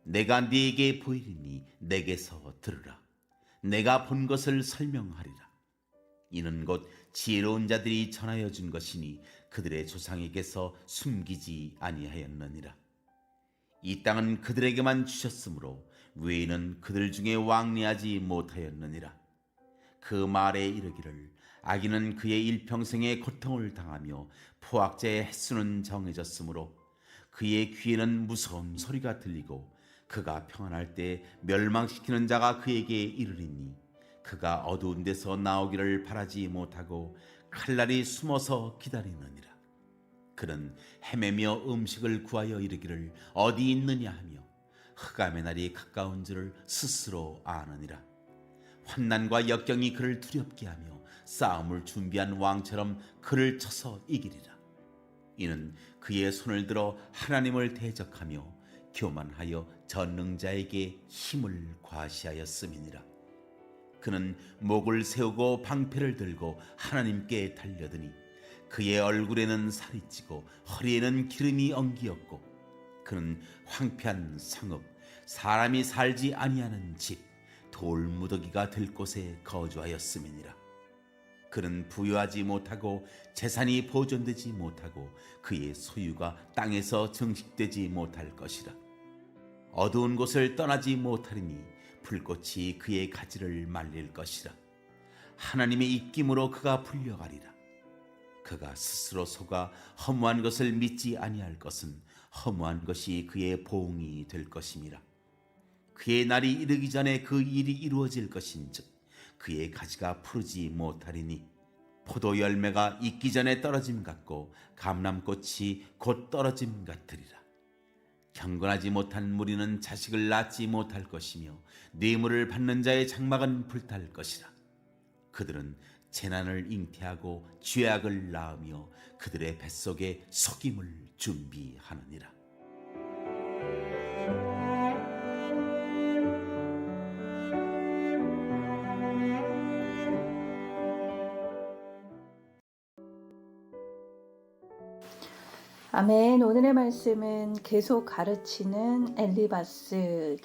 내가 네게 보이리니 내게서 들으라. 내가 본 것을 설명하리라. 이는 곧 지혜로운 자들이 전하여 준 것이니 그들의 조상에게서 숨기지 아니하였느니라. 이 땅은 그들에게만 주셨으므로 외인은 그들 중에 왕래하지 못하였느니라. 그 말에 이르기를 악인은 그의 일평생의 고통을 당하며 포악자의 횟수는 정해졌으므로 그의 귀에는 무서운 소리가 들리고 그가 평안할 때 멸망시키는 자가 그에게 이르리니 그가 어두운 데서 나오기를 바라지 못하고 칼날이 숨어서 기다리느니라. 그는 헤매며 음식을 구하여 이르기를 어디 있느냐 하며 흑암의 날이 가까운 줄을 스스로 아느니라. 환난과 역경이 그를 두렵게 하며 싸움을 준비한 왕처럼 그를 쳐서 이기리라. 이는 그의 손을 들어 하나님을 대적하며 교만하여 전능자에게 힘을 과시하였음이니라. 그는 목을 세우고 방패를 들고 하나님께 달려드니 그의 얼굴에는 살이 찌고 허리에는 기름이 엉기었고 그는 황폐한 성읍, 사람이 살지 아니하는 집, 돌무더기가 들 곳에 거주하였음이니라. 그는 부유하지 못하고 재산이 보존되지 못하고 그의 소유가 땅에서 증식되지 못할 것이라. 어두운 곳을 떠나지 못하리니 불꽃이 그의 가지를 말릴 것이라. 하나님의 입김으로 그가 풀려가리라. 그가 스스로 속아 허무한 것을 믿지 아니할 것은 허무한 것이 그의 보응이 될 것임이라. 그의 날이 이르기 전에 그 일이 이루어질 것인즉 그의 가지가 푸르지 못하리니 포도 열매가 익기 전에 떨어짐 같고 감람꽃이 곧 떨어짐 같으리라. 경건하지 못한 무리는 자식을 낳지 못할 것이며 뇌물을 받는 자의 장막은 불탈 것이라. 그들은 재난을 잉태하고 죄악을 낳으며 그들의 뱃속에 속임을 준비하느니라. 아멘. 오늘의 말씀은 계속 가르치는 엘리바스라는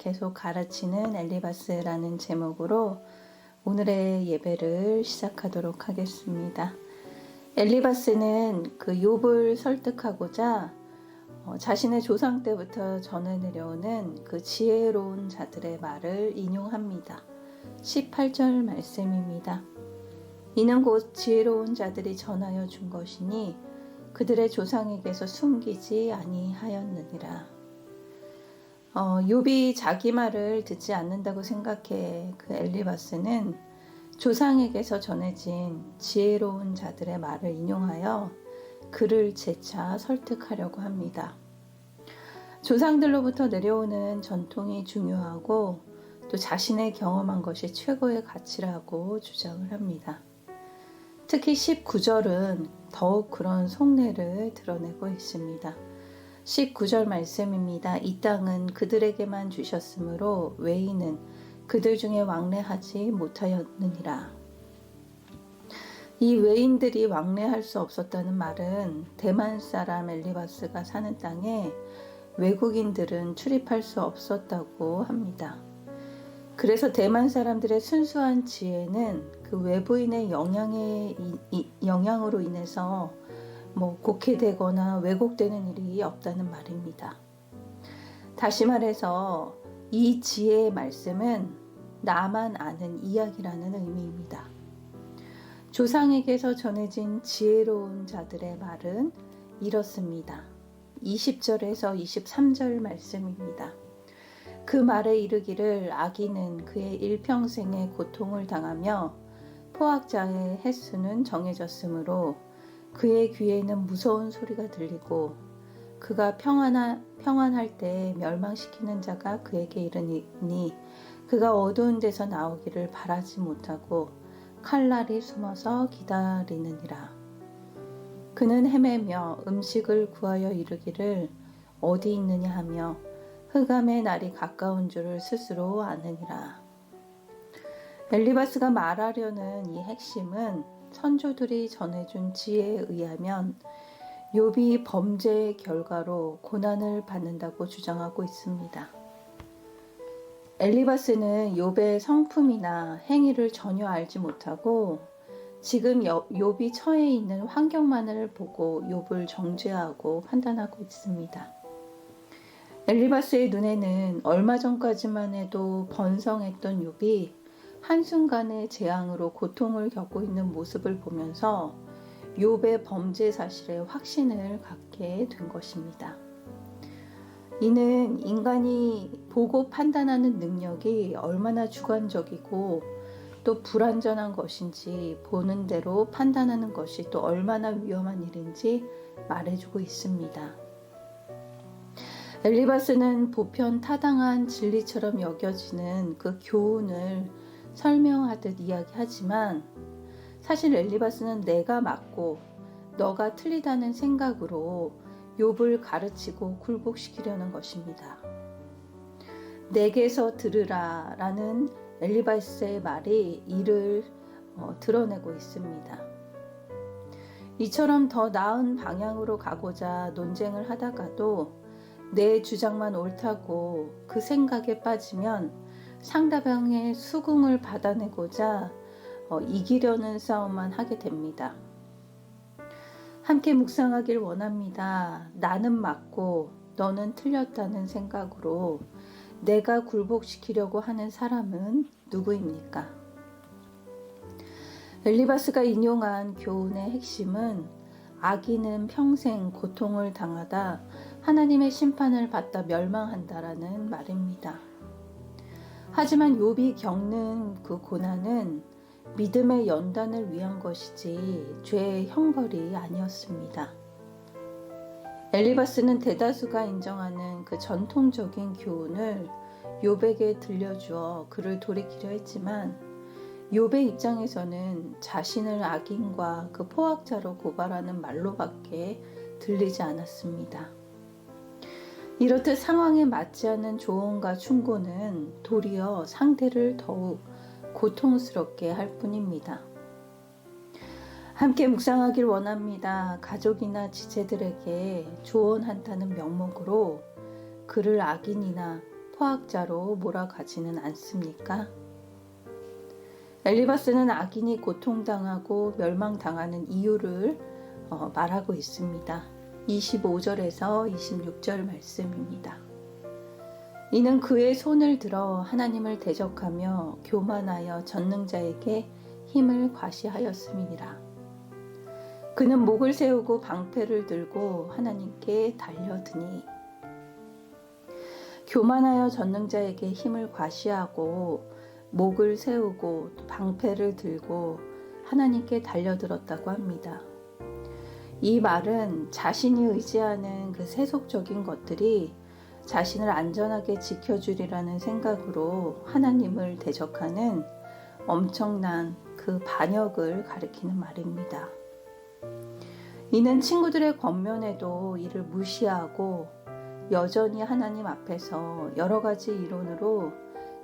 제목으로 오늘의 예배를 시작하도록 하겠습니다. 엘리바스는 그 욥을 설득하고자 자신의 조상 때부터 전해 내려오는 그 지혜로운 자들의 말을 인용합니다. 18절 말씀입니다. 이는 곧 지혜로운 자들이 전하여 준 것이니 그들의 조상에게서 숨기지 아니하였느니라. 욥이 자기 말을 듣지 않는다고 생각해 그 엘리바스는 조상에게서 전해진 지혜로운 자들의 말을 인용하여 그를 재차 설득하려고 합니다. 조상들로부터 내려오는 전통이 중요하고 또 자신의 경험한 것이 최고의 가치라고 주장을 합니다. 특히 19절은 더욱 그런 속내를 드러내고 있습니다. 19절 말씀입니다. 이 땅은 그들에게만 주셨으므로 외인은 그들 중에 왕래하지 못하였느니라. 이 외인들이 왕래할 수 없었다는 말은 대만 사람 엘리바스가 사는 땅에 외국인들은 출입할 수 없었다고 합니다. 그래서 대만 사람들의 순수한 지혜는 그 외부인의 영향으로 인해서 곡해되거나 왜곡되는 일이 없다는 말입니다. 다시 말해서 이 지혜의 말씀은 나만 아는 이야기라는 의미입니다. 조상에게서 전해진 지혜로운 자들의 말은 이렇습니다. 20절에서 23절 말씀입니다. 그 말에 이르기를 악인은 그의 일평생의 고통을 당하며 포악자의 횟수는 정해졌으므로 그의 귀에는 무서운 소리가 들리고 그가 평안할 때 멸망시키는 자가 그에게 이르니 그가 어두운 데서 나오기를 바라지 못하고 칼날이 숨어서 기다리느니라. 그는 헤매며 음식을 구하여 이르기를 어디 있느냐 하며 흑암의 날이 가까운 줄을 스스로 아느니라. 엘리바스가 말하려는 이 핵심은 선조들이 전해준 지혜에 의하면 욥이 범죄의 결과로 고난을 받는다고 주장하고 있습니다. 엘리바스는 욥의 성품이나 행위를 전혀 알지 못하고 지금 욥이 처해 있는 환경만을 보고 욥을 정죄하고 판단하고 있습니다. 엘리바스의 눈에는 얼마 전까지만 해도 번성했던 욥이 한순간의 재앙으로 고통을 겪고 있는 모습을 보면서 욥의 범죄 사실에 확신을 갖게 된 것입니다. 이는 인간이 보고 판단하는 능력이 얼마나 주관적이고 또 불완전한 것인지, 보는 대로 판단하는 것이 또 얼마나 위험한 일인지 말해주고 있습니다. 엘리바스는 보편 타당한 진리처럼 여겨지는 그 교훈을 설명하듯 이야기하지만 사실 엘리바스는 내가 맞고 너가 틀리다는 생각으로 욥을 가르치고 굴복시키려는 것입니다. 내게서 들으라 라는 엘리바스의 말이 이를 드러내고 있습니다. 이처럼 더 나은 방향으로 가고자 논쟁을 하다가도 내 주장만 옳다고 그 생각에 빠지면 상대방의 수긍을 받아내고자 이기려는 싸움만 하게 됩니다. 함께 묵상하길 원합니다. 나는 맞고 너는 틀렸다는 생각으로 내가 굴복시키려고 하는 사람은 누구입니까? 엘리바스가 인용한 교훈의 핵심은 악인은 평생 고통을 당하다 하나님의 심판을 받다 멸망한다라는 말입니다. 하지만 욥이 겪는 그 고난은 믿음의 연단을 위한 것이지 죄의 형벌이 아니었습니다. 엘리바스는 대다수가 인정하는 그 전통적인 교훈을 욥에게 들려주어 그를 돌이키려 했지만 욥의 입장에서는 자신을 악인과 그 포악자로 고발하는 말로밖에 들리지 않았습니다. 이렇듯 상황에 맞지 않는 조언과 충고는 도리어 상대를 더욱 고통스럽게 할 뿐입니다. 함께 묵상하길 원합니다. 가족이나 지체들에게 조언한다는 명목으로 그를 악인이나 포악자로 몰아가지는 않습니까? 엘리바스는 악인이 고통당하고 멸망당하는 이유를 말하고 있습니다. 25절에서 26절 말씀입니다. 이는 그의 손을 들어 하나님을 대적하며 교만하여 전능자에게 힘을 과시하였음이니라. 그는 목을 세우고 방패를 들고 하나님께 달려드니. 교만하여 전능자에게 힘을 과시하고 목을 세우고 방패를 들고 하나님께 달려들었다고 합니다. 이 말은 자신이 의지하는 그 세속적인 것들이 자신을 안전하게 지켜주리라는 생각으로 하나님을 대적하는 엄청난 그 반역을 가리키는 말입니다. 이는 친구들의 권면에도 이를 무시하고 여전히 하나님 앞에서 여러 가지 이론으로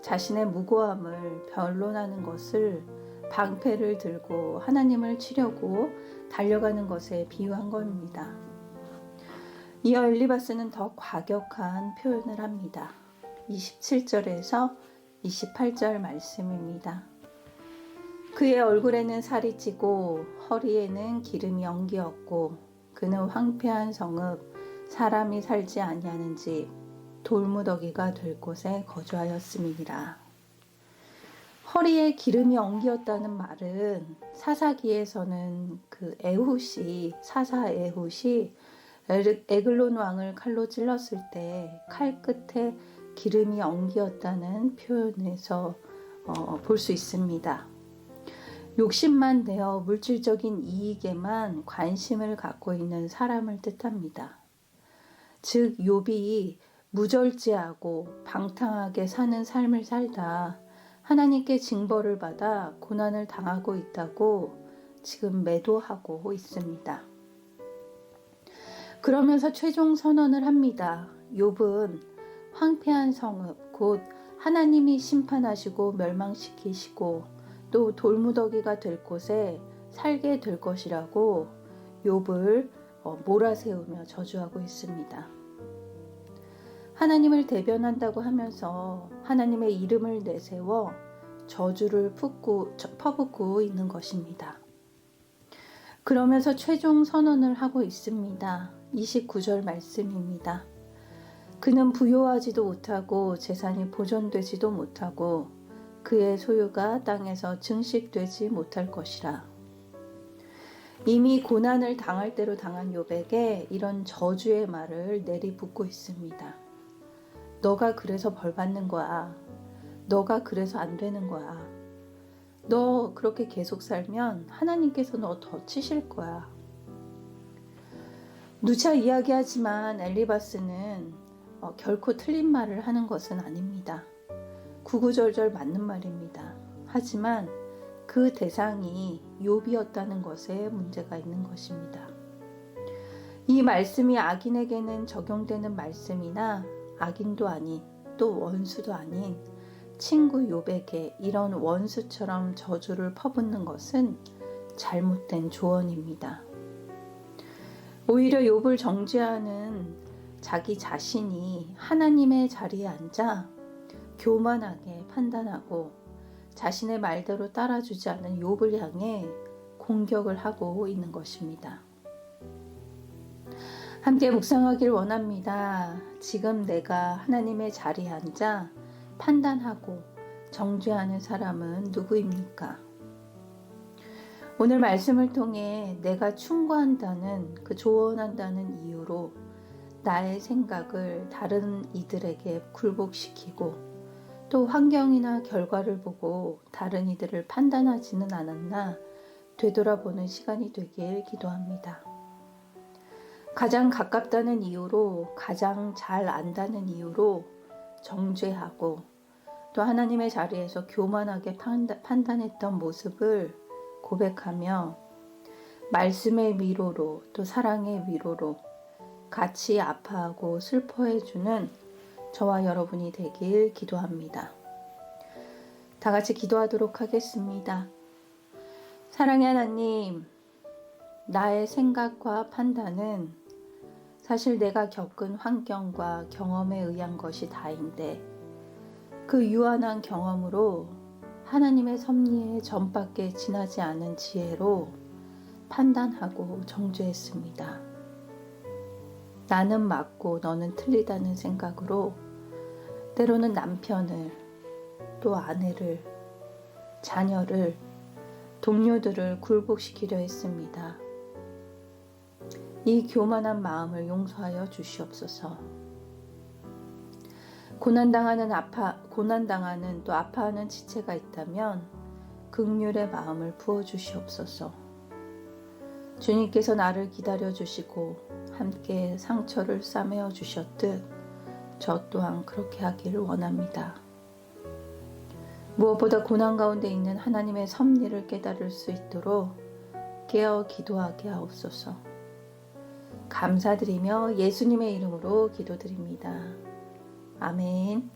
자신의 무고함을 변론하는 것을 방패를 들고 하나님을 치려고 달려가는 것에 비유한 겁니다. 이어 엘리바스는 더 과격한 표현을 합니다. 27절에서 28절 말씀입니다. 그의 얼굴에는 살이 찌고 허리에는 기름이 엉기었고 그는 황폐한 성읍 사람이 살지 아니하는 집 돌무더기가 될 곳에 거주하였음이니라. 허리에 기름이 엉기었다는 말은 사사기에서는 그 에훗이 사사 에훗이 에글론 왕을 칼로 찔렀을 때 칼 끝에 기름이 엉기었다는 표현에서 볼 수 있습니다. 욕심만 내어 물질적인 이익에만 관심을 갖고 있는 사람을 뜻합니다. 즉 욥이 무절제하고 방탕하게 사는 삶을 살다 하나님께 징벌을 받아 고난을 당하고 있다고 지금 매도하고 있습니다. 그러면서 최종 선언을 합니다. 욥은 황폐한 성읍 곧 하나님이 심판하시고 멸망시키시고 또 돌무더기가 될 곳에 살게 될 것이라고 욥을 몰아세우며 저주하고 있습니다. 하나님을 대변한다고 하면서 하나님의 이름을 내세워 저주를 퍼붓고 있는 것입니다. 그러면서 최종 선언을 하고 있습니다. 29절 말씀입니다. 그는 부요하지도 못하고 재산이 보존되지도 못하고 그의 소유가 땅에서 증식되지 못할 것이라. 이미 고난을 당할 대로 당한 욥에게 이런 저주의 말을 내리붓고 있습니다. 너가 그래서 벌 받는 거야. 너가 그래서 안 되는 거야. 너 그렇게 계속 살면 하나님께서 너 더 치실 거야. 누차 이야기하지만 엘리바스는 결코 틀린 말을 하는 것은 아닙니다. 구구절절 맞는 말입니다. 하지만 그 대상이 욥이었다는 것에 문제가 있는 것입니다. 이 말씀이 악인에게는 적용되는 말씀이나 악인도 아닌 또 원수도 아닌 친구 욥에게 이런 원수처럼 저주를 퍼붓는 것은 잘못된 조언입니다. 오히려 욥을 정죄하는 자기 자신이 하나님의 자리에 앉아 교만하게 판단하고 자신의 말대로 따라주지 않은 욥을 향해 공격을 하고 있는 것입니다. 함께 묵상하길 원합니다. 지금 내가 하나님의 자리에 앉아 판단하고 정죄하는 사람은 누구입니까? 오늘 말씀을 통해 내가 충고한다는 조언한다는 이유로 나의 생각을 다른 이들에게 굴복시키고 또 환경이나 결과를 보고 다른 이들을 판단하지는 않았나 되돌아보는 시간이 되길 기도합니다. 가장 가깝다는 이유로, 가장 잘 안다는 이유로 정죄하고 또 하나님의 자리에서 교만하게 판단했던 모습을 고백하며 말씀의 위로로 또 사랑의 위로로 같이 아파하고 슬퍼해주는 저와 여러분이 되길 기도합니다. 다 같이 기도하도록 하겠습니다. 사랑의 하나님, 나의 생각과 판단은 사실 내가 겪은 환경과 경험에 의한 것이 다인데 그 유한한 경험으로 하나님의 섭리에 전밖에 지나지 않은 지혜로 판단하고 정죄했습니다. 나는 맞고 너는 틀리다는 생각으로 때로는 남편을 또 아내를 자녀를 동료들을 굴복시키려 했습니다. 이 교만한 마음을 용서하여 주시옵소서. 고난당하는 또 아파하는 지체가 있다면 긍휼의 마음을 부어 주시옵소서. 주님께서 나를 기다려 주시고 함께 상처를 싸매어 주셨듯 저 또한 그렇게 하기를 원합니다. 무엇보다 고난 가운데 있는 하나님의 섭리를 깨달을 수 있도록 깨어 기도하게 하옵소서. 감사드리며 예수님의 이름으로 기도드립니다. 아멘.